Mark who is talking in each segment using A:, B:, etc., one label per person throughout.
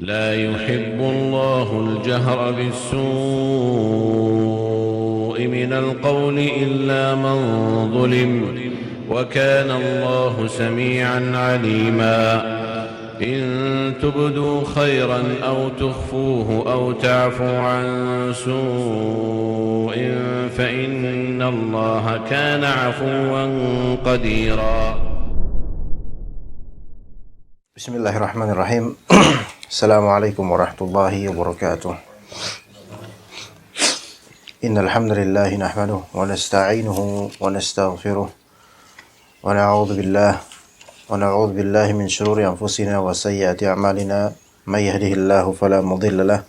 A: لا يحب الله الجهر بالسوء من القول إلا من ظلم وكان الله سميعا عليما إن تبدوا خيرا أو تخفوه أو تعفوا عن سوء فإن الله كان عفوا قديرا.
B: Bismillahirrahmanirrahim. Assalamualaikum warahmatullahi wabarakatuh. Innal hamdalillah nahmaduhu wa nasta'inuhu wa nastaghfiruh wa na'udzu billahi min shururi anfusina wa sayyiati a'malina may yahdihillahu fala mudilla lahu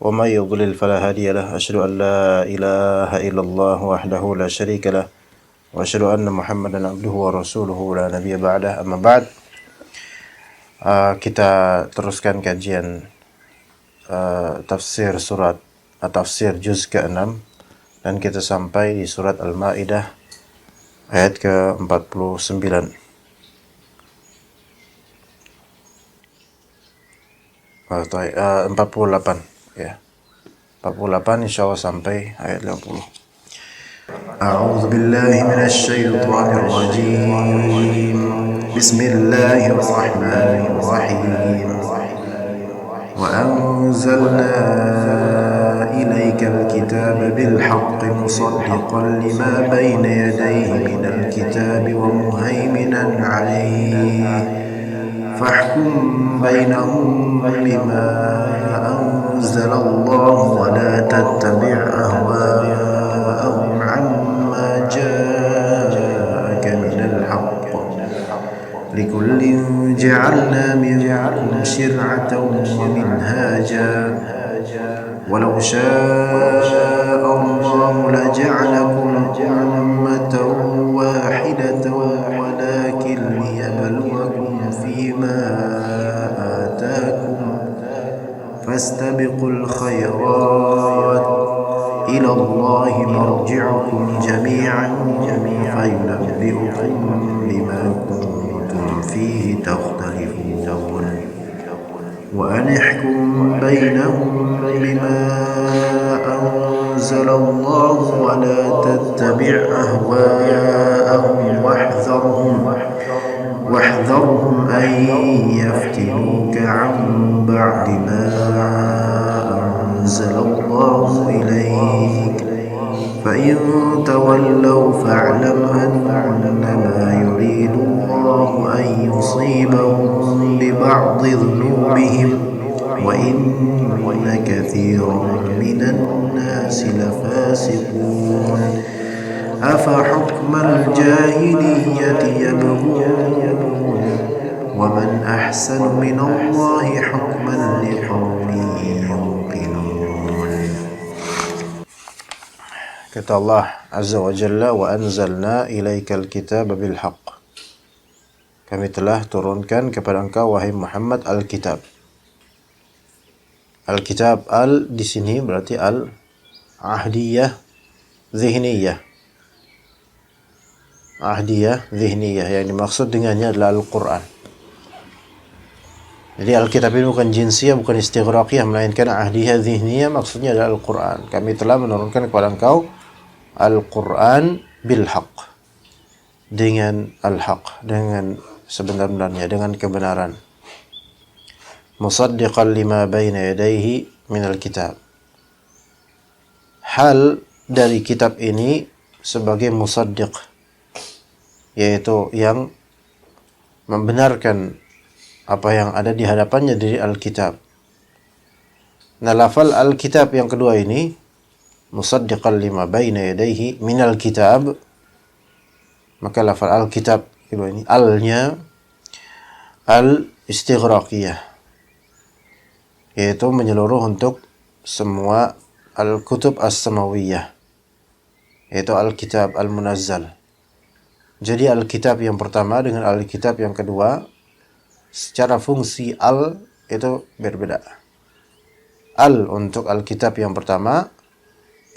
B: wa may yudlil fala hadiya lahu. Asyhadu an la ilaha illallah wahdahu la syarika lahu wa asyhadu anna Muhammadan abduhu wa rasuluhu la nabiyya ba'dah. Amma ba'd. Kita teruskan kajian tafsir tafsir juz ke-6 dan kita sampai di surat Al-Maidah ayat ke-49. 48 ya. 48 insyaallah sampai ayat 50. A'udzu billahi minasy syaithanir rajim. Bismillahir rahmanir rahim. Wa anzalna ilaykal kitaba bil haqqi musaddiqan lima bayna yadayhi minal kitabi wa muhaiminan 'alayhi. Fahkum bainahum bima anzalallahu wa la tattabi' ahwa'ahum 'amma ja'aka minal haqq. Likullin ja'alna minkum shir'atan wa minhaja. Walau syaa Allahu laja'alakum ummatan wahidatan walakin liyabluwakum fima ataakum fastabiqul khairat ila Allahi marji'ukum jami'an fayunabbi'ukum bima kuntum fihi takhtalifun. وأن احكم بينهم بما أنزل الله ولا تتبع أهواءهم واحذرهم أن يفتنوك عن بعد ما أنزل الله إليك فإن تولوا فاعلم أنما يريد الله أن يصيبهم ببعض ذنوبهم وإن كثيرا من الناس لفاسقون. أفحكم الجاهلية يبغون ومن أحسن من الله حكما لقوم يوقنون. Kata Allah Azza wa Jalla, wa anzalna ilaikal kitaba bil haqq. Kami telah turunkan kepada engkau wahai Muhammad al-kitab. Al-kitab di sini berarti al-ahdiyah zihniyah. Ahdiyah zihniyah yang dimaksud dengannya adalah Al-Qur'an. Jadi Alkitab ini bukan jinsiyah, bukan istighraqiyah, melainkan ahdiyah zihniyah, maksudnya adalah Al-Qur'an. Kami telah menurunkan kepada engkau Al-Qur'an bil haqq, dengan al-haq, dengan sebenar-benarnya, dengan kebenaran. Musaddiqan lima baina yadayhi minal kitab. Hal dari kitab ini sebagai musaddiq, yaitu yang membenarkan apa yang ada di hadapannya dari Alkitab. Nah, lafal Alkitab yang kedua ini, musaddiqan lima baina yadayhi minal kitab, maka lafal Alkitab kedua ini alnya al-istighraqiyah, yaitu menyeluruh untuk semua al-kutub as-samawiyah, yaitu Alkitab al-munazzal. Jadi Alkitab yang pertama dengan Alkitab yang kedua secara fungsi al itu berbeda. Al untuk Alkitab yang pertama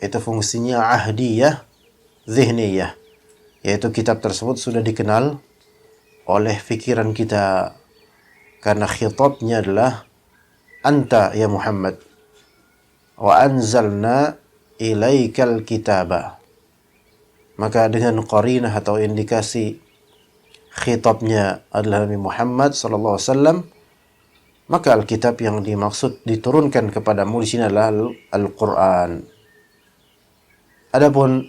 B: itu fungsinya ahdiyah zihniyah, yaitu kitab tersebut sudah dikenal oleh fikiran kita karena khitabnya adalah anta ya Muhammad wa anzalna ilaikal kitaba. Maka dengan qarinah atau indikasi khitabnya adalah Nabi Muhammad sallallahu alaihi wasallam, maka Alkitab yang dimaksud diturunkan kepadamu di sini adalah Al-Qur'an. Adapun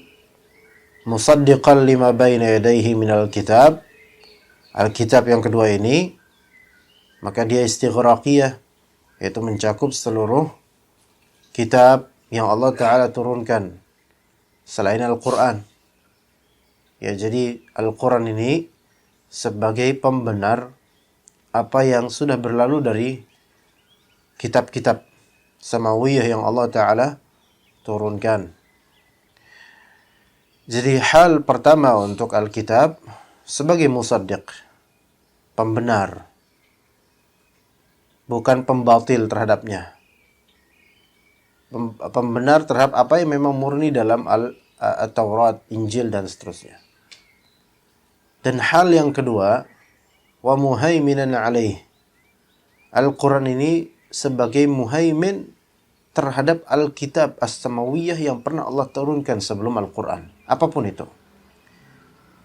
B: musaddiqan lima baina yadayhi minal kitab, Alkitab yang kedua ini, maka dia istighraqiyah, yaitu mencakup seluruh kitab yang Allah Ta'ala turunkan selain Al-Quran. Ya, jadi Al-Quran ini sebagai pembenar apa yang sudah berlalu dari kitab-kitab samawiyah yang Allah Ta'ala turunkan. Jadi hal pertama untuk Alkitab sebagai musaddiq, pembenar, bukan pembatil terhadapnya. Pembenar terhadap apa yang memang murni dalam Taurat, Injil, dan seterusnya. Dan hal yang kedua, wa muhaiminan alaih. Al-Quran ini sebagai muhaimin terhadap Alkitab As-Samawiyah yang pernah Allah turunkan sebelum Al-Quran. Apapun itu.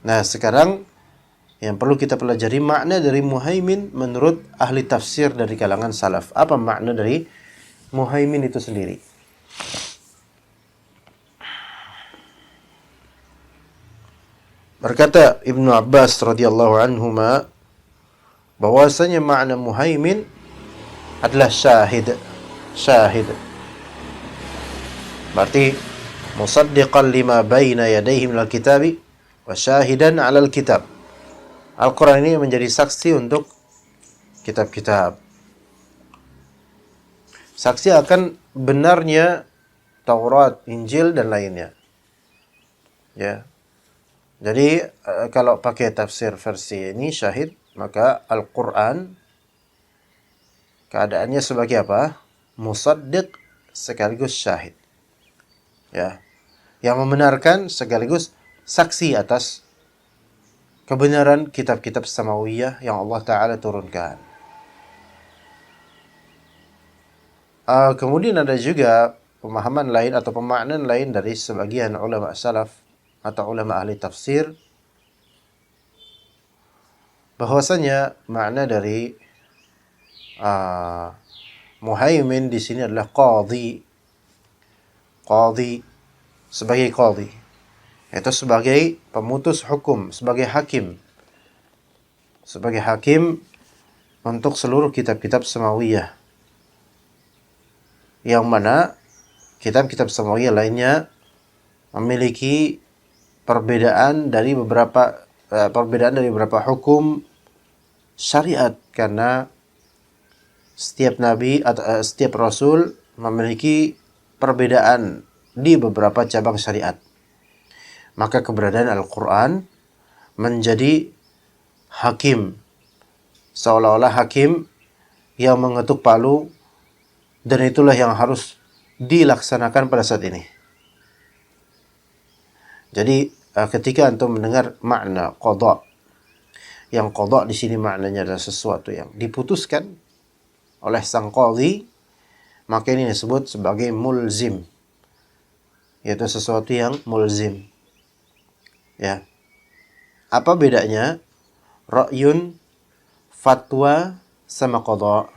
B: Nah, sekarang yang perlu kita pelajari makna dari muhaimin menurut ahli tafsir dari kalangan salaf. Apa makna dari muhaimin itu sendiri? Berkata Ibnu Abbas radhiyallahu anhuma bahwasanya makna muhaimin adalah syahid. Syahid. Berarti musaddiqan lima baina yadayhi minal kitabi wa syahidan 'alal kitab. Al-Quran ini menjadi saksi untuk kitab-kitab. Saksi akan benarnya Taurat, Injil, dan lainnya. Ya. Jadi kalau pakai tafsir versi ini syahid, maka Al-Quran keadaannya sebagai apa? Musaddiq sekaligus syahid. Ya. Yang membenarkan sekaligus saksi atas kebenaran kitab-kitab samawiyah yang Allah Ta'ala turunkan. Kemudian ada juga pemahaman lain atau pemaknaan lain dari sebagian ulama salaf atau ulama ahli tafsir, bahwasanya makna dari muhaimin di sini adalah qadhi. Qadhi, sebagai qadhi, itu sebagai pemutus hukum, sebagai hakim. Sebagai hakim untuk seluruh kitab-kitab samawiyah. Yang mana kitab-kitab samawiyah lainnya memiliki perbedaan dari beberapa hukum syariat, karena setiap nabi atau setiap rasul memiliki perbedaan di beberapa cabang syariat. Maka keberadaan Al-Quran menjadi hakim, seolah-olah hakim yang mengetuk palu, dan itulah yang harus dilaksanakan pada saat ini. Jadi ketika antum mendengar makna qadha, yang qadha di sini maknanya adalah sesuatu yang diputuskan oleh sang qadhi, maka ini disebut sebagai mulzim, yaitu sesuatu yang mulzim. Ya. Apa bedanya ra'yun, fatwa, sama qadha?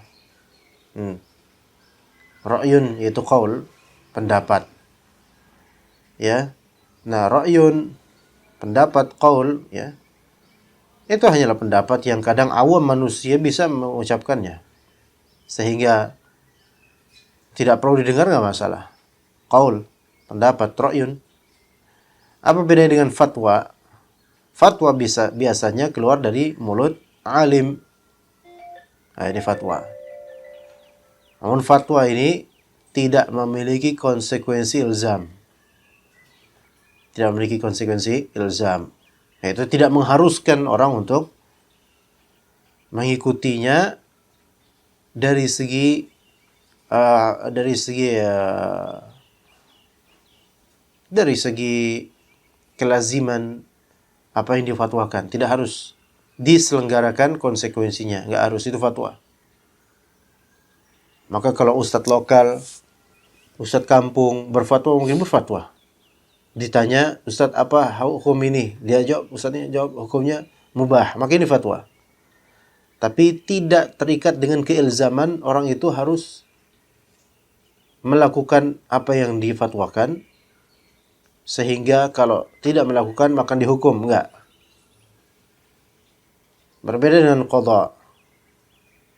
B: Ra'yun yaitu qaul, pendapat. Ya. Nah, ra'yun, pendapat, qaul, ya, itu hanyalah pendapat yang kadang awam manusia bisa mengucapkannya, sehingga tidak perlu didengar, nggak masalah. Qaul, pendapat, ra'yun. Apa bedanya dengan fatwa? Fatwa biasanya keluar dari mulut alim. Nah, ini fatwa. Namun fatwa ini tidak memiliki konsekuensi ilzam. Tidak memiliki konsekuensi ilzam. Yaitu tidak mengharuskan orang untuk mengikutinya dari segi kelaziman apa yang difatwakan. Tidak harus diselenggarakan konsekuensinya. Nggak harus, itu fatwa. Maka kalau ustadz lokal, ustadz kampung berfatwa, mungkin berfatwa. Ditanya, ustadz apa hukum ini? Dia jawab, ustadznya jawab hukumnya mubah. Maka ini fatwa. Tapi tidak terikat dengan keilzaman orang itu harus melakukan apa yang difatwakan. Sehingga kalau tidak melakukan maka dihukum. Enggak. Berbeda dengan qadha.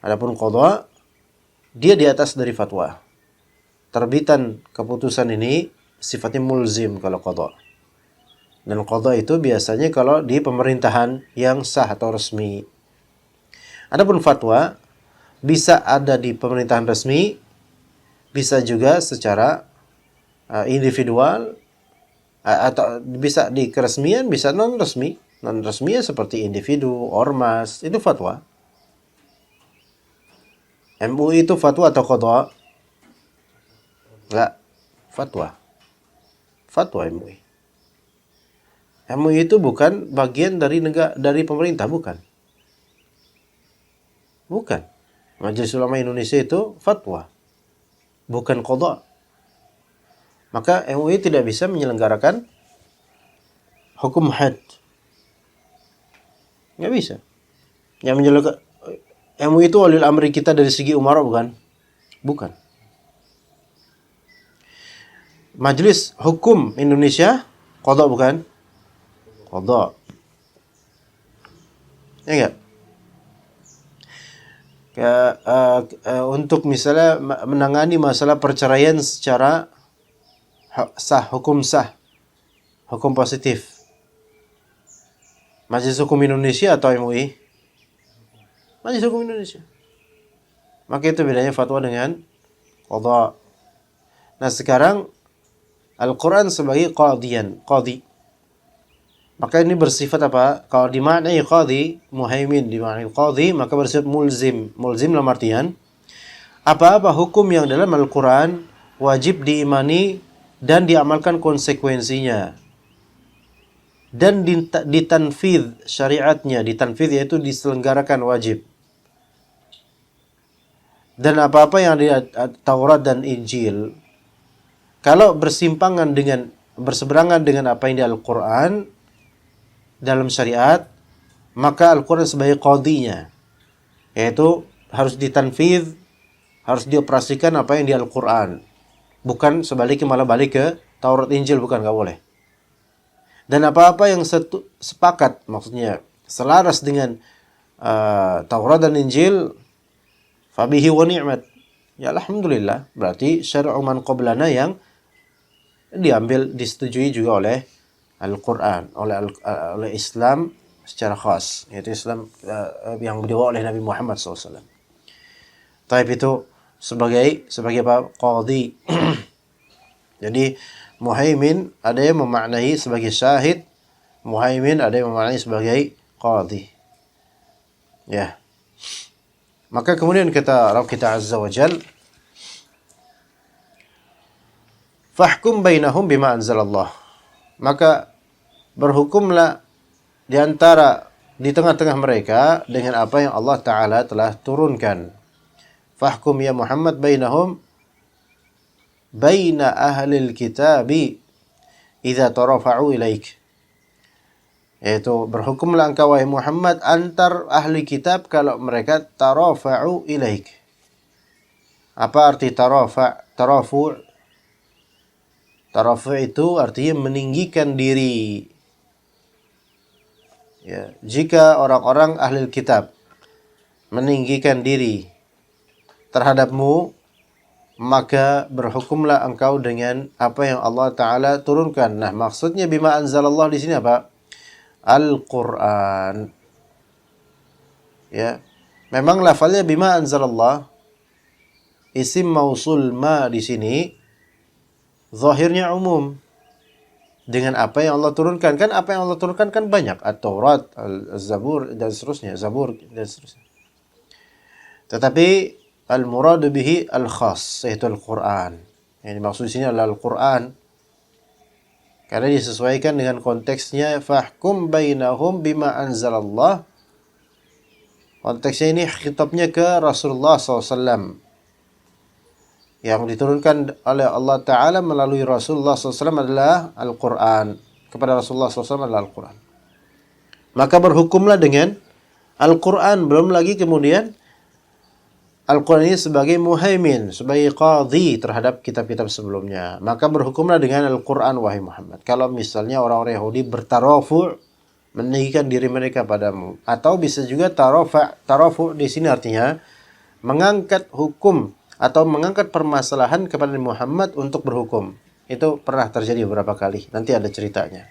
B: Adapun qadha, dia di atas dari fatwa. Terbitan keputusan ini sifatnya mulzim kalau qadha. Dan qadha itu biasanya kalau di pemerintahan yang sah atau resmi. Adapun fatwa bisa ada di pemerintahan resmi, bisa juga secara individual, atau bisa di keresmian, bisa non resmi. Non resmi seperti individu, ormas, itu fatwa. MUI itu fatwa atau qadha? Enggak, fatwa. Fatwa MUI. MUI itu bukan bagian dari dari pemerintah, bukan. Bukan. Majelis Ulama Indonesia itu fatwa, bukan qadha. Maka MUI tidak bisa menyelenggarakan hukum had. Nggak bisa. Yang menyelenggarakan MUI itu walil amri kita dari segi umarah, bukan? Bukan. Majelis Hukum Indonesia qadha, bukan? Qadha. Ya enggak? Untuk misalnya menangani masalah perceraian secara sah, hukum positif. Majelis Hukum Indonesia atau MUI? Majelis Hukum Indonesia. Maka itu bedanya fatwa dengan qadha. Nah sekarang Al-Quran sebagai qadhi. Maka ini bersifat apa? Kalau dimaknai qadhi, muhaimin dimaknai qadhi, maka bersifat mulzim. Mulzim dalam artian apa-apa hukum yang dalam Al-Quran wajib diimani dan diamalkan konsekuensinya. Dan ditanfidh syariatnya, ditanfidh yaitu diselenggarakan wajib. Dan apa-apa yang di Taurat dan Injil, kalau berseberangan dengan apa yang di Al-Quran dalam syariat, maka Al-Quran sebagai qadhinya, yaitu harus ditanfidh, harus dioperasikan apa yang di Al-Quran. Bukan sebaliknya malah balik ke Taurat Injil, bukan, nggak boleh. Dan apa-apa yang sepakat, maksudnya selaras dengan Taurat dan Injil, fabihi wa ni'mat. Ya alhamdulillah, berarti syar'u man qablana yang diambil, disetujui juga oleh Al-Quran, oleh Islam secara khas, yaitu Islam yang dibawa oleh Nabi Muhammad SAW. Tapi itu sebagai apa? Qadhi. Jadi muhaimin ada yang memaknai sebagai syahid, muhaimin ada yang memaknai sebagai qadhi. Ya. Maka kemudian kata Rabb kita Azza wa Jal, fahkum bainahum bima anzalallah. Maka berhukumlah di tengah-tengah mereka dengan apa yang Allah Ta'ala telah turunkan. Fahkum ya Muhammad bainahum, baina ahlil kitabi idza tarafa'u ilaik. Yaitu berhukumlah engkau wahai Muhammad antar ahli kitab kalau mereka tarafa'u ilaik. Apa arti tarafu'? Tarafu' itu artinya meninggikan diri. Ya, jika orang-orang ahli kitab meninggikan diri terhadapmu, maka berhukumlah engkau dengan apa yang Allah Ta'ala turunkan. Nah, maksudnya bima anzalallah di sini apa? Al-Quran. Ya, memang lafalnya bima anzalallah, isim mausul ma di sini zahirnya umum, dengan apa yang Allah turunkan. Kan apa yang Allah turunkan kan banyak, At-Taurat, Al-Zabur dan seterusnya, Zabur dan seterusnya. Tetapi al-muradu bihi al-khas, yaitu Al-Quran. Yang dimaksud di sini adalah Al-Quran, karena disesuaikan dengan konteksnya. Fahkum bainahum bima anzalallah. Konteksnya ini khitabnya ke Rasulullah SAW. yang diturunkan oleh Allah Ta'ala melalui Rasulullah SAW adalah Al-Quran. Kepada Rasulullah SAW adalah Al-Quran. Maka berhukumlah dengan Al-Quran. Belum lagi kemudian Al-Quran ini sebagai muhaimin, sebagai qadhi terhadap kitab-kitab sebelumnya. Maka berhukumlah dengan Al-Quran, wahai Muhammad. Kalau misalnya orang-orang Yahudi bertarafu', meninggikan diri mereka padamu. Atau bisa juga tarafu' di sini artinya mengangkat hukum atau mengangkat permasalahan kepada Nabi Muhammad untuk berhukum. Itu pernah terjadi beberapa kali. Nanti ada ceritanya.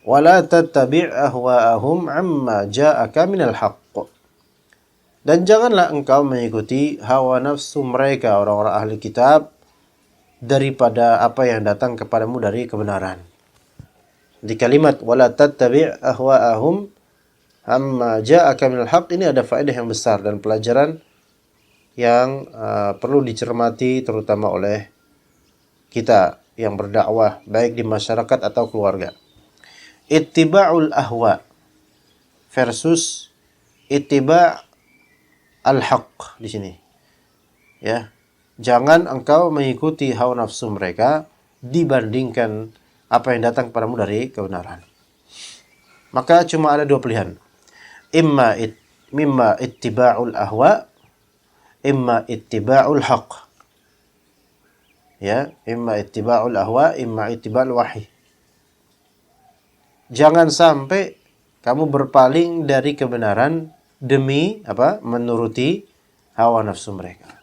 B: وَلَا تَتَّبِعْ أَهْوَاءَهُمْ عَمَّا جَاءَكَ مِنَ الْحَقِّ. Dan janganlah engkau mengikuti hawa nafsu mereka, orang-orang ahli kitab, daripada apa yang datang kepadamu dari kebenaran. Di kalimat wala tattabi' ahwa'ahum amma ja'aka minal haqq ini ada faedah yang besar dan pelajaran yang perlu dicermati terutama oleh kita yang berdakwah baik di masyarakat atau keluarga. Ittiba'ul ahwa versus ittiba' al-haq di sini. Ya. Jangan engkau mengikuti hawa nafsu mereka dibandingkan apa yang datang kepadamu dari kebenaran. Maka cuma ada dua pilihan. Mimma ittiba'ul ahwa, imma ittiba'ul haq. Ya, imma ittiba'ul ahwa, imma ittiba'ul wahyi. Jangan sampai kamu berpaling dari kebenaran demi menuruti hawa nafsu mereka.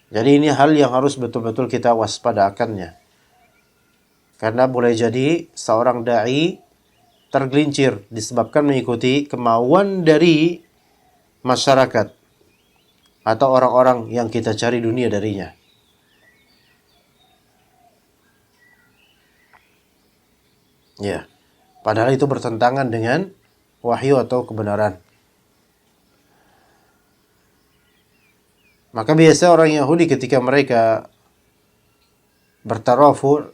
B: Jadi ini hal yang harus betul-betul kita waspada akannya. Karena boleh jadi seorang dai tergelincir disebabkan mengikuti kemauan dari masyarakat atau orang-orang yang kita cari dunia darinya. Ya, padahal itu bertentangan dengan wahyu atau kebenaran. Maka biasa orang Yahudi ketika mereka bertarafu',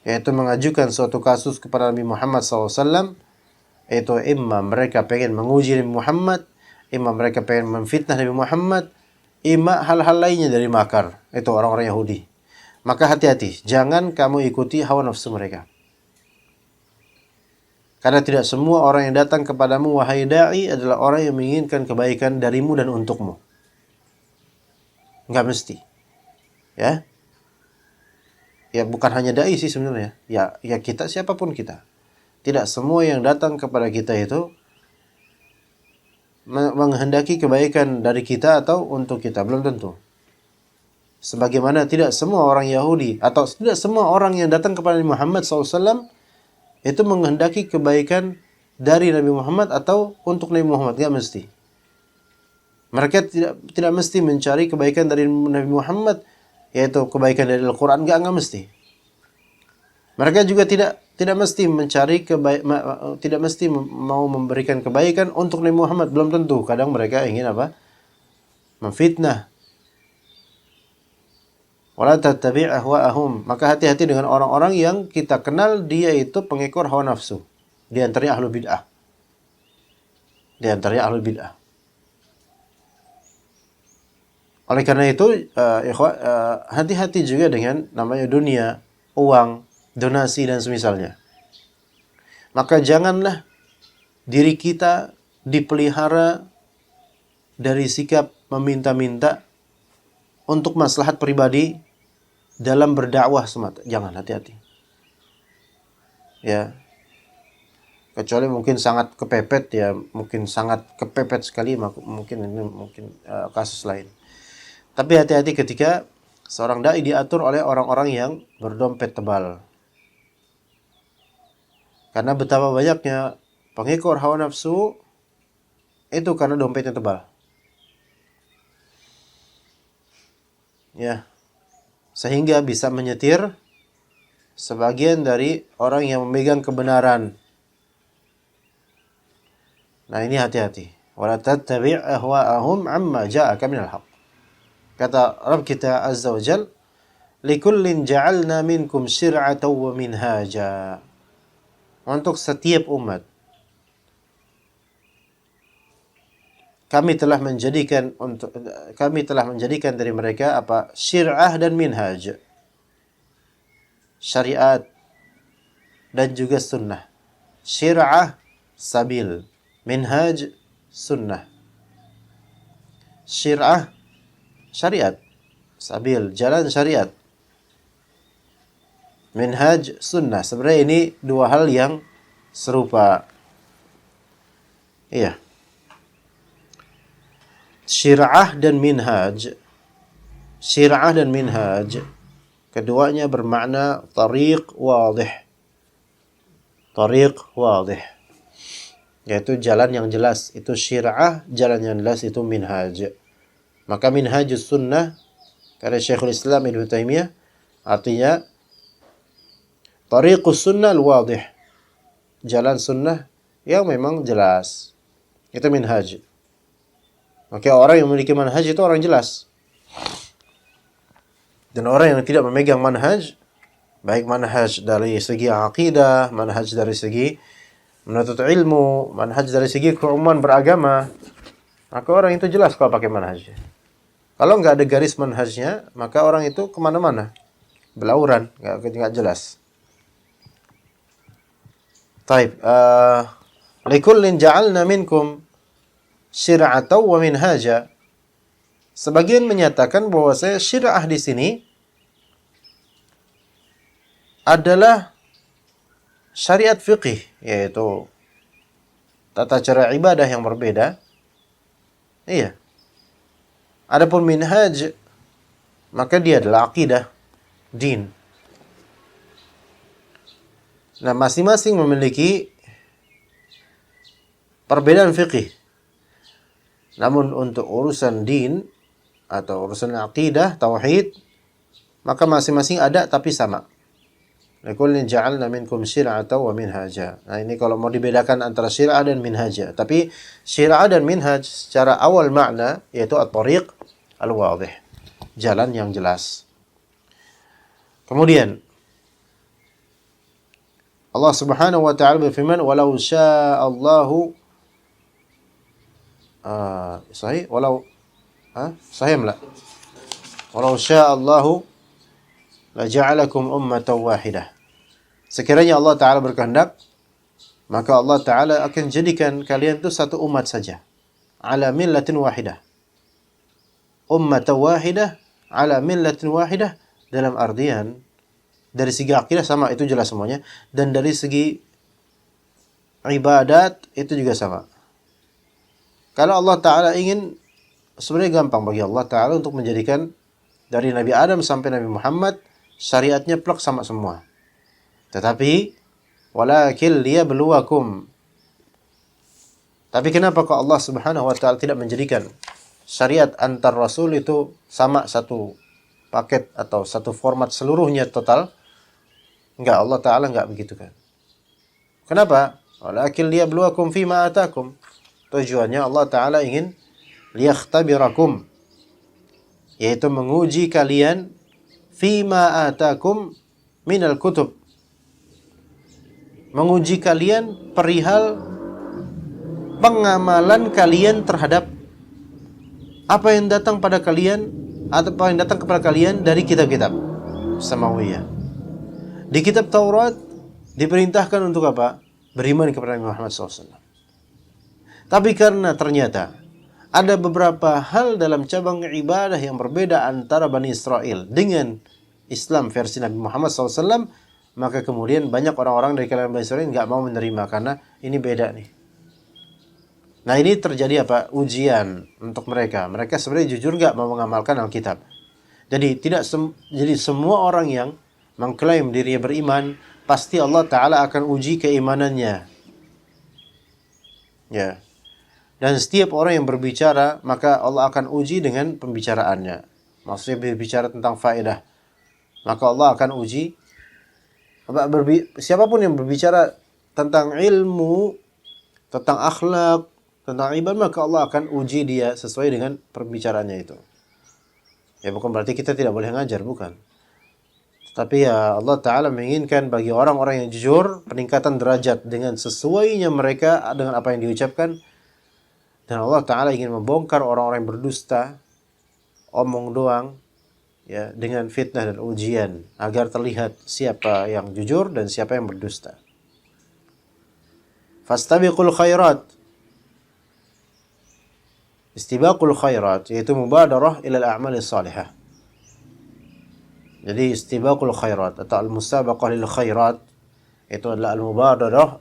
B: yaitu mengajukan suatu kasus kepada Nabi Muhammad SAW, yaitu imma mereka pengen menguji Nabi Muhammad, imma mereka pengen memfitnah Nabi Muhammad, imma hal-hal lainnya dari makar. Itu orang-orang Yahudi. Maka hati-hati, jangan kamu ikuti hawa nafsu mereka. Karena tidak semua orang yang datang kepadamu, wahai da'i, adalah orang yang menginginkan kebaikan darimu dan untukmu. Enggak mesti. Ya. Ya bukan hanya dai sih sebenarnya. Ya kita siapapun kita. Tidak semua yang datang kepada kita itu menghendaki kebaikan dari kita atau untuk kita, belum tentu. Sebagaimana tidak semua orang Yahudi atau tidak semua orang yang datang kepada Nabi Muhammad SAW itu menghendaki kebaikan dari Nabi Muhammad atau untuk Nabi Muhammad, enggak mesti. Mereka tidak mesti mencari kebaikan dari Nabi Muhammad, yaitu kebaikan dari Al-Quran, enggak mesti. Mereka juga tidak mesti mencari tidak mesti mau memberikan kebaikan untuk Nabi Muhammad, belum tentu. Kadang mereka ingin memfitnah. Wala tattabi' ahwa'ahum. Maka hati-hati dengan orang-orang yang kita kenal dia itu pengekor hawa nafsu. Di antaranya ahlul bid'ah. Oleh karena itu, hati-hati juga dengan namanya dunia, uang, donasi dan semisalnya. Maka janganlah diri kita dipelihara dari sikap meminta-minta untuk maslahat pribadi dalam berdakwah semata. Jangan, hati-hati. Ya. Kecuali mungkin sangat kepepet ya, mungkin sangat kepepet sekali, mungkin ini kasus lain. Tapi hati-hati ketika seorang dai diatur oleh orang-orang yang berdompet tebal. Karena betapa banyaknya pengekor hawa nafsu itu karena dompetnya tebal. Ya. Sehingga bisa menyetir sebagian dari orang yang memegang kebenaran. Nah, ini hati-hati. Wala tattabi' ahwa'ahum 'amma ja'aka minal haqq. Kata Rabb kita Azza wa Jal, likullin ja'alna minkum syir'atan wa minhaja. Untuk setiap umat kami telah menjadikan dari mereka apa? Syir'ah dan minhaj. Syariat dan juga sunnah. Syir'ah sabil, minhaj sunnah. Syir'ah syariat, sabil jalan syariat. Minhaj sunnah. Sebenarnya ini dua hal yang serupa. Iya. Syir'ah dan minhaj. Syir'ah dan minhaj. Keduanya bermakna tariq wadih. Tariq wadih. Yaitu jalan yang jelas. Itu syir'ah, jalan yang jelas itu minhaj. Maka minhajus sunnah, kata Syekhul Islam Ibnu Taimiyah, artinya tariqus sunnah al-wadih. Jalan sunnah yang memang jelas. Itu minhaj. Maka orang yang memiliki manhaj itu orang jelas. Dan orang yang tidak memegang manhaj, baik manhaj dari segi akidah, manhaj dari segi menuntut ilmu, manhaj dari segi keumuman beragama, maka orang itu jelas kalau pakai manhaj. Kalau nggak ada garis manhajnya, maka orang itu kemana-mana, belauran, nggak jelas. Taib, likullin ja'alna minkum syir'atan wa minhaja. Sebagian menyatakan bahwa syir'ah di sini adalah syariat fiqih, yaitu tata cara ibadah yang berbeda. Iya. Adapun minhaj, maka dia adalah akidah, din. Nah, masing-masing memiliki perbedaan fikih. Namun untuk urusan din atau urusan akidah, tauhid, maka masing-masing ada tapi sama. Likullin ja'alna minkum syir'atan wa minhaja. Nah, ini kalau mau dibedakan antara syir'ah dan minhaja. Tapi syir'ah dan minhaj secara awal makna yaitu at-tariq al-wadih. Jalan yang jelas. Kemudian Allah Subhanahu wa taala berfirman, "Walau syaa Allahu sahih sahih la walau syaa Allahu la ja'alakum ummatan wahidah." Sekiranya Allah taala berkehendak, maka Allah taala akan jadikan kalian itu satu umat saja. Ala millatin wahidah. Ummatan wahidah ala millatin wahidah dalam artian dari segi akidah sama, itu jelas semuanya, dan dari segi ibadat itu juga sama. Kalau Allah Ta'ala ingin, sebenarnya gampang bagi Allah Ta'ala untuk menjadikan dari Nabi Adam sampai Nabi Muhammad syariatnya plek sama semua. Tetapi walakin liyabluwakum. Tapi kenapa kok Allah Subhanahu wa taala tidak menjadikan syariat antar rasul itu sama satu paket atau satu format seluruhnya total? Enggak, Allah Ta'ala enggak begitu kan. Kenapa? Walakin liyabluwakum fima atakum. Tujuannya Allah Ta'ala ingin liyakhtabirakum, yaitu menguji kalian fima atakum minal kutub. Menguji kalian perihal pengamalan kalian terhadap apa yang datang pada kalian atau apa yang datang kepada kalian dari kitab-kitab samawiyah. Di kitab Taurat diperintahkan untuk apa? Beriman kepada Nabi Muhammad SAW. Tapi karena ternyata ada beberapa hal dalam cabang ibadah yang berbeda antara Bani Israel dengan Islam versi Nabi Muhammad SAW, maka kemudian banyak orang-orang dari kalangan Bani Israel nggak mau menerima karena ini beda nih. Nah, ini terjadi apa? Ujian untuk mereka. Mereka sebenarnya jujur nggak mau mengamalkan Alkitab. Jadi jadi semua orang yang mengklaim dirinya beriman, pasti Allah Ta'ala akan uji keimanannya. Ya. Dan setiap orang yang berbicara, maka Allah akan uji dengan pembicaraannya. Maksudnya berbicara tentang faedah. Maka Allah akan uji. Siapapun yang berbicara tentang ilmu, tentang akhlak, tentang ibadah, maka Allah akan uji dia sesuai dengan perbicaraannya itu. Ya, bukan berarti kita tidak boleh ngajar, bukan. Tapi ya Allah Ta'ala menginginkan bagi orang-orang yang jujur peningkatan derajat dengan sesuainya mereka dengan apa yang diucapkan. Dan Allah Ta'ala ingin membongkar orang-orang yang berdusta, omong doang, ya, dengan fitnah dan ujian, agar terlihat siapa yang jujur dan siapa yang berdusta. Fastabiqul khairat. Istibaqul khairat, yaitu mubadarah ilal a'mali salihah. Jadi istibaqul khairat atau al-musabaqah lil khairat itu adalah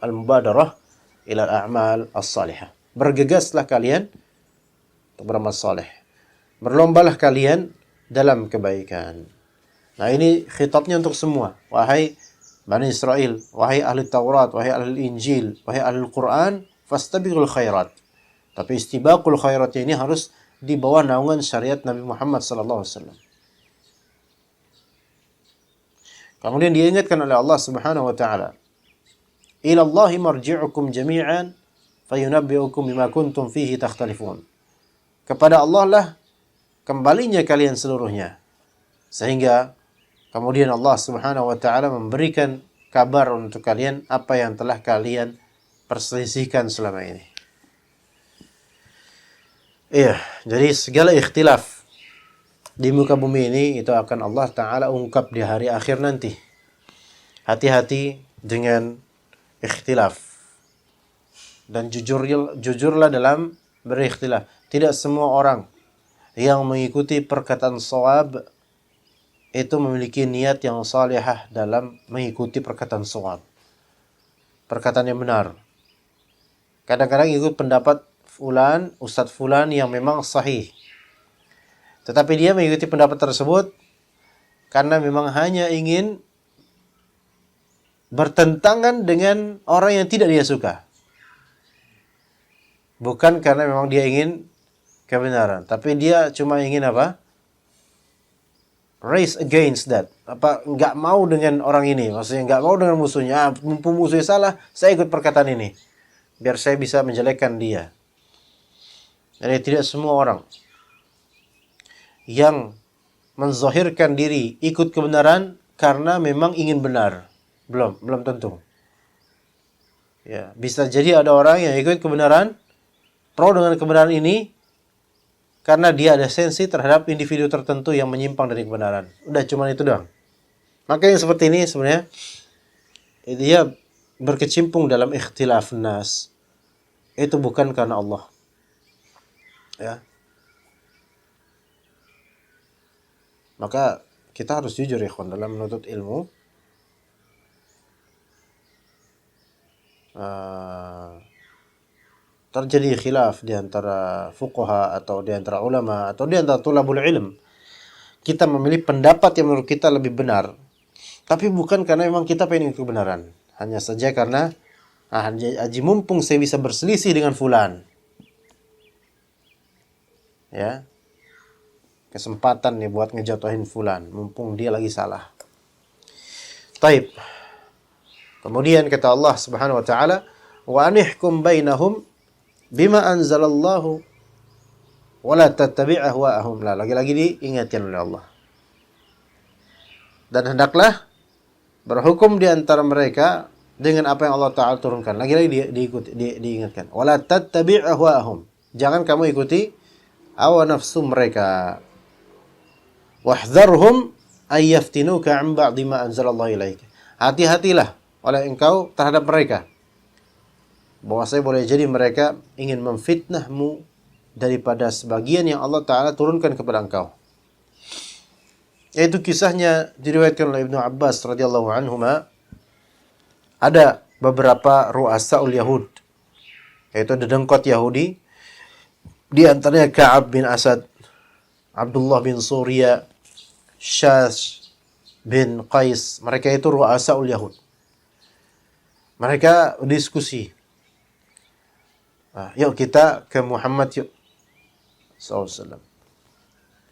B: al-mubadarah ilal a'mal as-salihah. Bergegaslah kalian untuk beramal saleh. Berlombalah kalian dalam kebaikan. Nah, ini khitabnya untuk semua. Wahai Bani Israel, wahai ahli Taurat, wahai ahli Injil, wahai ahli Quran, fastabiqul khairat. Tapi istibaqul khairat ini harus di bawah naungan syariat Nabi Muhammad sallallahu alaihi wasallam. Kemudian diingatkan oleh Allah Subhanahu wa taala, "Ila Allahi marji'ukum jami'an fayunabbi'ukum bima kuntum fihi takhtalifun." Kepada Allah lah kembalinya kalian seluruhnya. Sehingga kemudian Allah Subhanahu wa taala memberikan kabar untuk kalian apa yang telah kalian perselisihkan selama ini. Iya, jadi segala ikhtilaf di muka bumi ini itu akan Allah Ta'ala ungkap di hari akhir nanti. Hati-hati dengan ikhtilaf. Dan jujurlah dalam berikhtilaf. Tidak semua orang yang mengikuti perkataan shawab itu memiliki niat yang salihah dalam mengikuti perkataan shawab. Perkataan yang benar. Kadang-kadang ikut pendapat fulan, ustadz fulan yang memang sahih. Tetapi dia mengikuti pendapat tersebut karena memang hanya ingin bertentangan dengan orang yang tidak dia suka. Bukan karena memang dia ingin kebenaran, tapi dia cuma ingin apa? Race against that. Nggak mau dengan orang ini, maksudnya nggak mau dengan musuhnya. Mumpung musuhnya salah, saya ikut perkataan ini, biar saya bisa menjelekkan dia. Jadi tidak semua orang yang menzahirkan diri ikut kebenaran karena memang ingin benar. Belum tentu. Ya, bisa jadi ada orang yang ikut kebenaran, pro dengan kebenaran ini karena dia ada sensi terhadap individu tertentu yang menyimpang dari kebenaran. Udah cuma itu doang. Maka yang seperti ini sebenarnya dia berkecimpung dalam ikhtilaf nas. Itu bukan karena Allah. Ya. Maka kita harus jujur ya kawan dalam menuntut ilmu. Terjadi khilaf di antara fuqaha atau di antara ulama atau di antara tulabul ilm. Kita memilih pendapat yang menurut kita lebih benar. Tapi bukan karena memang kita pengen kebenaran. Hanya saja karena haji mumpung saya bisa berselisih dengan fulan. Ya. Kesempatan nih buat ngejatuhin fulan. Mumpung dia lagi salah. Taib. Kemudian kata Allah Subhanahu wa taala, "Wa anihkum bainahum bima anzalallahu wa la tattabi' ahwa'ahum." Lah, lagi-lagi diingatkan oleh Allah. Dan hendaklah berhukum di antara mereka dengan apa yang Allah Ta'ala turunkan. Lagi-lagi diingatkan. Wa la tattabi' ahwa'ahum. Jangan kamu ikuti hawa nafsu mereka. Wahdharhum ay yaftinuka 'an ba'di ma anzalallahu ilaika. Hati-hatilah oleh engkau terhadap mereka. Bahwasanya boleh jadi mereka ingin memfitnahmu daripada sebagian yang Allah Ta'ala turunkan kepada engkau. Yaitu kisahnya diriwayatkan oleh Ibnu Abbas radhiyallahu anhuma. Ada beberapa ru'asaul Yahud, yaitu dedengkot Yahudi, di antaranya Ka'ab bin Asad, Abdullah bin Surya, Syash bin Qais. Mereka itu ru'asaul Yahud. Mereka diskusi. Yuk kita ke Muhammad yuk SAW.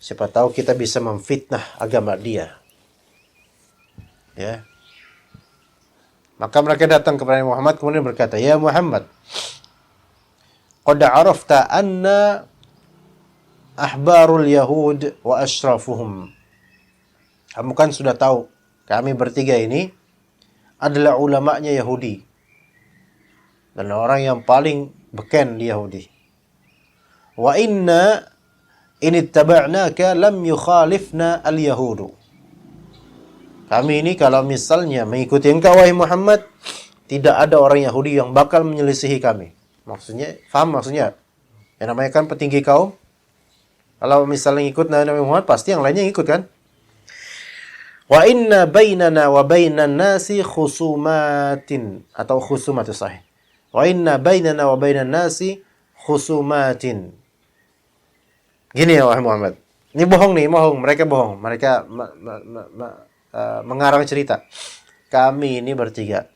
B: Siapa tahu kita bisa memfitnah agama dia. Ya. Maka mereka datang kepada Muhammad kemudian berkata, "Ya Muhammad, qad arafta anna ahbarul yahud wa ashrafuhum." Kamu kan sudah tahu, kami bertiga ini adalah ulamanya Yahudi dan orang yang paling beken di Yahudi. Wa inna in ittaba'naka lam yukhalifna al-yahudu. Kami ini kalau misalnya mengikuti engkau wahai Muhammad, tidak ada orang Yahudi yang bakal menyelisihi kami. Maksudnya, faham maksudnya? Yang namanya kan petinggi kaum. Kalau misalnya ngikut Nabi Muhammad, pasti yang lainnya ngikut kan? Wa inna bainana wa bainan nasi khusumatin. Atau khusumat sahih. Wa inna bainana wa bainan nasi khusumatin. Gini ya wahai Muhammad. Ini bohong nih, bohong. Mereka bohong. Mereka mengarang cerita. Kami ini bertiga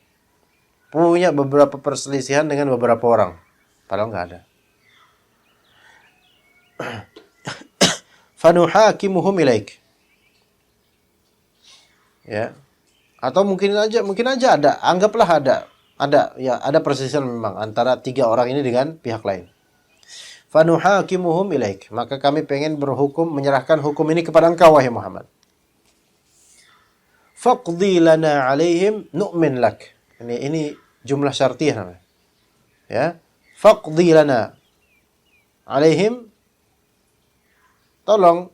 B: punya beberapa perselisihan dengan beberapa orang. Padahal nggak ada. Fanuhakimuhum ilaik. Ya. Atau mungkin aja ada, anggaplah ada perselisihan memang antara 3 orang ini dengan pihak lain. Fanuhakimuhum ilaik. Maka kami pengen berhukum, menyerahkan hukum ini kepada engkau wahai Muhammad. Faqdi lana alaihim nu'min lak. Ini jumlah syartiyah namanya. Ya. Faqdi lana alaihim. Tolong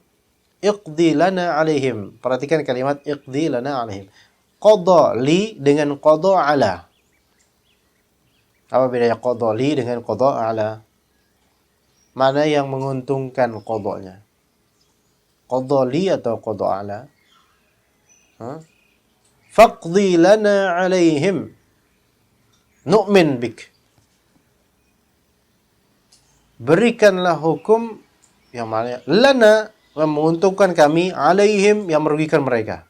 B: iqdi lana alaihim. Perhatikan kalimat iqdi lana alaihim. Qada li dengan qada ala. Apa bedanya qada li dengan qada ala? Mana yang menguntungkan qadanya? Qada li atau qada ala? Faqdi lana alaihim. Nu'min bik. Berikanlah hukum yang mana lana yang menguntungkan kami, alaihim yang merugikan mereka,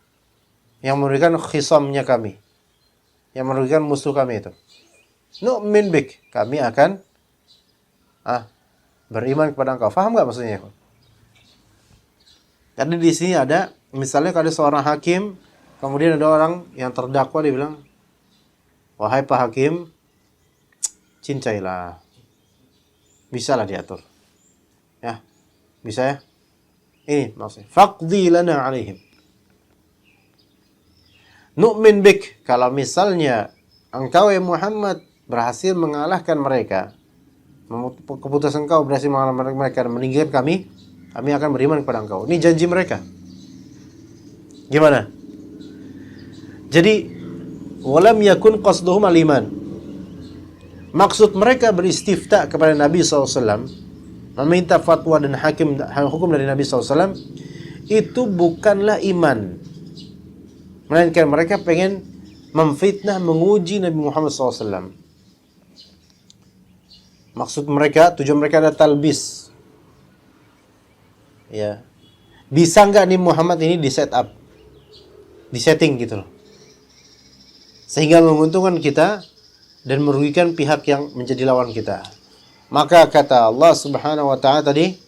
B: yang merugikan khisamnya kami, yang merugikan musuh kami itu. Nu'min bik, kami akan beriman kepada engkau. Faham nggak maksudnya? Tadi di sini ada misalnya kalau ada seorang hakim, kemudian ada orang yang terdakwa, dia bilang, wahai Pak Hakim, cincailah, bisalah diatur, ya. Bisa ya? Ini maksudnya. Faqdi lana alaihim. Nu'min bik. Kalau misalnya engkau ya Muhammad berhasil mengalahkan mereka, keputusan engkau berhasil mengalahkan mereka dan meninggalkan kami akan beriman kepada engkau. Ini janji mereka. Gimana? Jadi, walam yakun qasduhum al-iman. Maksud mereka beristifta kepada Nabi SAW, meminta fatwa dan hukum dari Nabi SAW, itu bukanlah iman, melainkan mereka pengen memfitnah, menguji Nabi Muhammad SAW. Maksud mereka, tujuan mereka adalah talbis. Ya, bisa nggak nih Muhammad ini di set up, di setting gitu loh, sehingga menguntungkan kita dan merugikan pihak yang menjadi lawan kita. Maka kata Allah Subhanahu wa ta'ala tadi,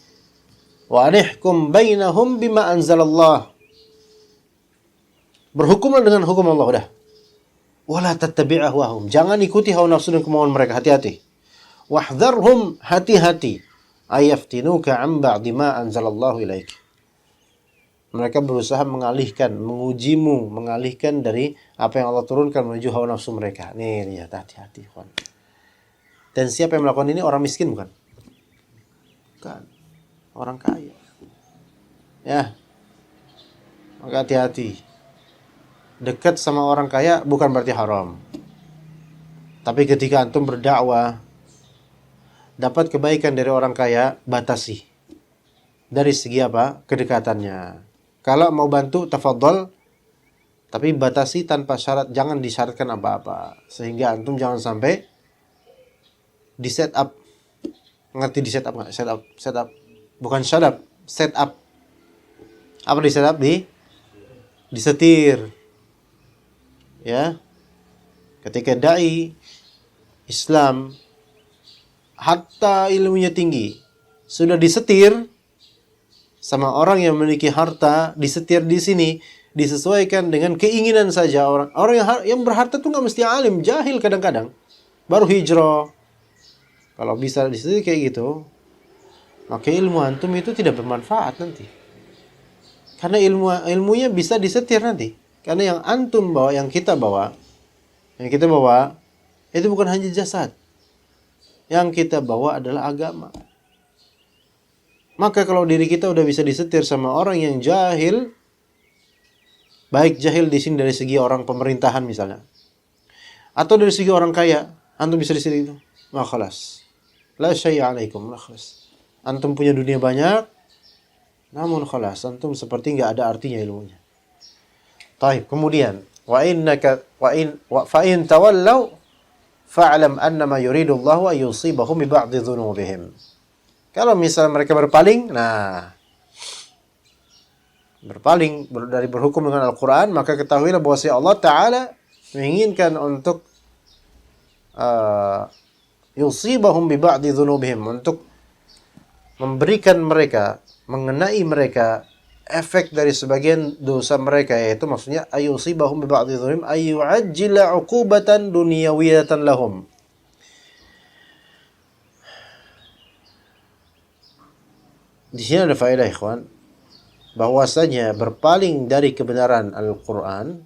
B: wa anihkum bainahum bima anzalallah. Berhukumlah dengan hukum Allah udah. Wala tattabi' ahwahum. Jangan ikuti hawa nafsu dan kemauan mereka, hati-hati. Wahdharhum, hati-hati. Ayaftinuka an ba'di ma anzalallahu ilaik. Mereka berusaha mengalihkan, mengujimu, mengalihkan dari apa yang Allah turunkan menuju hawa nafsu mereka. Nih, lihat, hati-hati, kawan. Dan siapa yang melakukan ini? Orang miskin bukan? Bukan. Orang kaya. Ya. Maka hati-hati. Dekat sama orang kaya bukan berarti haram. Tapi ketika antum berdakwah, dapat kebaikan dari orang kaya, batasi. Dari segi apa? Kedekatannya. Kalau mau bantu, tafadhol. Tapi batasi tanpa syarat. Jangan disyaratkan apa-apa. Sehingga antum jangan sampai di set up. Ngerti di set up nggak? Set up. Bukan shut up. Set up. Apa di set up? Disetir. Ya. Ketika dai Islam, hatta ilmunya tinggi, sudah disetir sama orang yang memiliki harta, disetir di sini, disesuaikan dengan keinginan saja. Orang yang berharta tuh nggak mesti alim, jahil kadang-kadang, baru hijrah. Kalau bisa disetir kayak gitu, maka ilmu antum itu tidak bermanfaat nanti. Karena ilmunya bisa disetir nanti. Karena yang antum bawa, yang kita bawa, itu bukan hanya jasad. Yang kita bawa adalah agama. Maka kalau diri kita udah bisa disetir sama orang yang jahil, baik jahil di sini dari segi orang pemerintahan misalnya, atau dari segi orang kaya, antum bisa disetir itu, khalas. La syai'a alaikum, khalas. Antum punya dunia banyak, namun khalas, antum seperti nggak ada artinya ilmunya. Taib. Kemudian, fa in tawallaw fa'lam annama yuridu Allahu an yusibahum bi ba'dhi dhunubihim. Kalau misalnya mereka berpaling, berpaling dari berhukum dengan Al-Quran, maka ketahuilah bahwa Allah Ta'ala menginginkan untuk yusibahum bi ba'dhi dhunubihim, untuk memberikan mereka, mengenai mereka efek dari sebagian dosa mereka, yaitu maksudnya ayusibahum bi ba'dhi dhunubihim ayu'ajjila 'uqubatan dunyawiyatan lahum. Di sini ada faedah ikhwan, bahwasanya berpaling dari kebenaran Al-Quran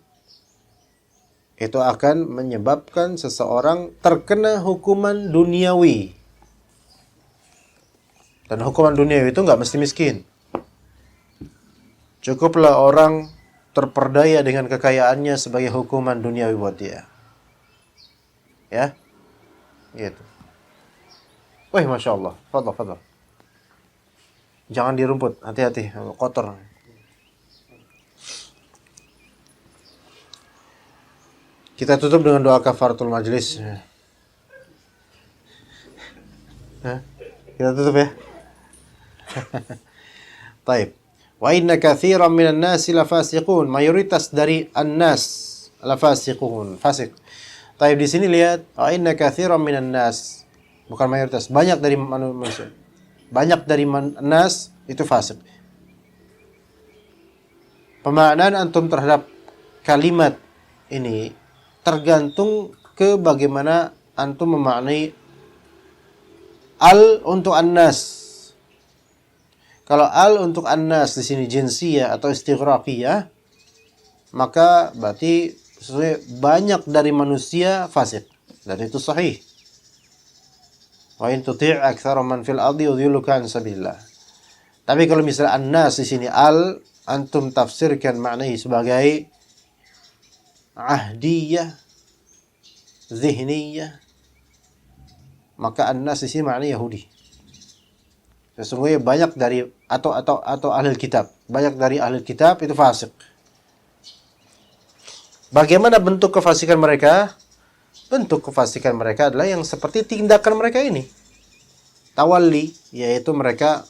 B: itu akan menyebabkan seseorang terkena hukuman duniawi. Dan hukuman duniawi itu nggak mesti miskin. Cukuplah orang terperdaya dengan kekayaannya sebagai hukuman duniawi buat dia. Ya, gitu. Wah, masya Allah. Fadal. Jangan di rumput, hati-hati, kotor. Kita tutup dengan doa kafaratul majlis. Kita tutup ya. Taib. Wa inna katsiran minan nasi lafasiqun. Mayoritas dari annas lafasiqun, fasik. Taib, di sini lihat, wa inna katsiran minan nas. Bukan mayoritas, banyak dari manusia. Banyak dari nas itu fasik. Pemaknaan antum terhadap kalimat ini tergantung ke bagaimana antum memaknai al untuk an-nas. Kalau al untuk an-nas di sini jinsiyah atau istighraqiyah, maka berarti banyak dari manusia fasik, dan itu sahih. Wa in tuti' aktsara man fil ardi yudhilluka an sabilillah. Tapi kalau misalnya an-nas di sini al, antum tafsirkan maknanya sebagai ahdiyah, zihniyah, maka an-nas di sini maknanya Yahudi. Sesungguhnya banyak dari atau ahli kitab, banyak dari ahli kitab itu fasik. Bagaimana bentuk kefasikan mereka? Bentuk kefasikan mereka adalah yang seperti tindakan mereka ini. Tawalli, yaitu mereka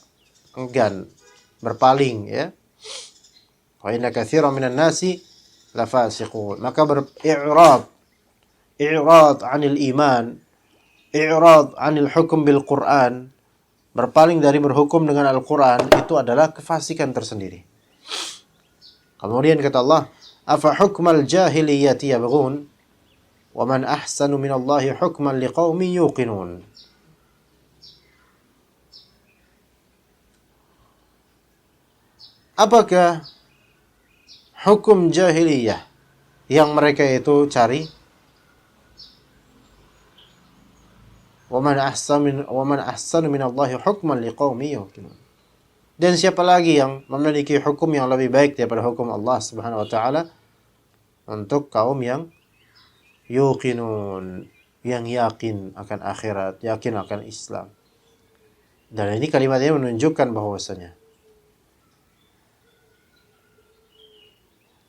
B: enggan, berpaling, ya. Wa inna katsiran minan nasi lafasiqun. Maka i'rad 'anil iman, i'rad 'anil hukm bil Qur'an, berpaling dari berhukum dengan Al-Quran, itu adalah kefasikan tersendiri. Kemudian kata Allah, afa hukmal jahiliyyati yabghun wa man ahsanu minallahi hukman liqaumin yuqinun. Apakah hukum jahiliyah yang mereka itu cari? Wa man ahsanu minallahi hukman liqaumin yuqinun. Dan siapa lagi yang memiliki hukum yang lebih baik daripada hukum Allah Subhanahu wa taala untuk kaum yang yuqinun, yang yakin akan akhirat, yakin akan Islam. Dan ini kalimatnya menunjukkan bahwasanya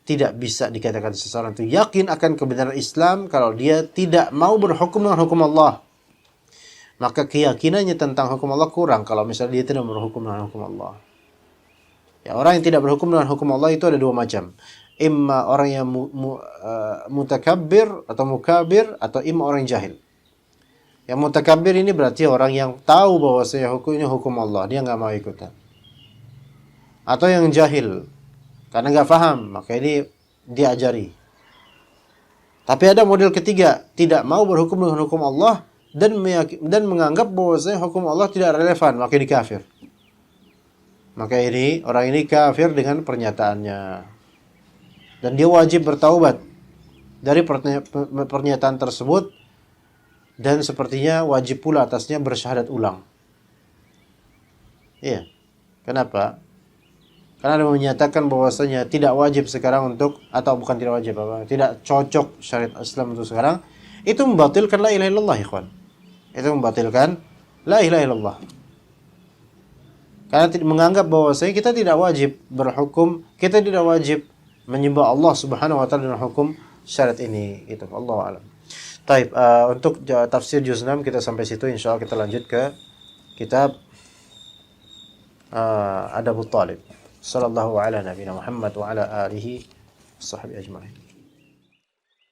B: tidak bisa dikatakan seseorang itu yakin akan kebenaran Islam kalau dia tidak mau berhukum dengan hukum Allah. Maka keyakinannya tentang hukum Allah kurang kalau misalnya dia tidak berhukum dengan hukum Allah. Ya, orang yang tidak berhukum dengan hukum Allah itu ada dua macam. Imma orang yang mutakabbir atau mukabir, atau imma orang jahil. Yang mutakabbir ini berarti orang yang tahu bahwasanya hukum ini hukum Allah, dia nggak mau ikutan. Atau yang jahil, karena nggak paham, maka ini diajari. Tapi ada model ketiga, tidak mau berhukum dengan hukum Allah dan menganggap bahwasanya hukum Allah tidak relevan, maka ini kafir. Maka ini orang ini kafir dengan pernyataannya. Dan dia wajib bertaubat dari pernyataan tersebut, dan sepertinya wajib pula atasnya bersyahadat ulang. Iya. Kenapa? Karena ada menyatakan bahwasanya tidak wajib sekarang untuk, atau bukan tidak wajib, tidak cocok syariat Islam untuk sekarang, itu membatalkan la ilaha illallah, ikhwan. Itu membatalkan la ilaha illallah. Karena menganggap bahwasanya kita tidak wajib berhukum, kita tidak wajib menyembah Allah Subhanahu wa taala dengan hukum syariat ini, gitu. Allahu a'lam. Taib, untuk tafsir juz 6 kita sampai situ, insyaallah kita lanjut ke kitab Adabut Talib. Sallallahu ala nabiyina Muhammad wa ala alihi washabbihi ajma'in.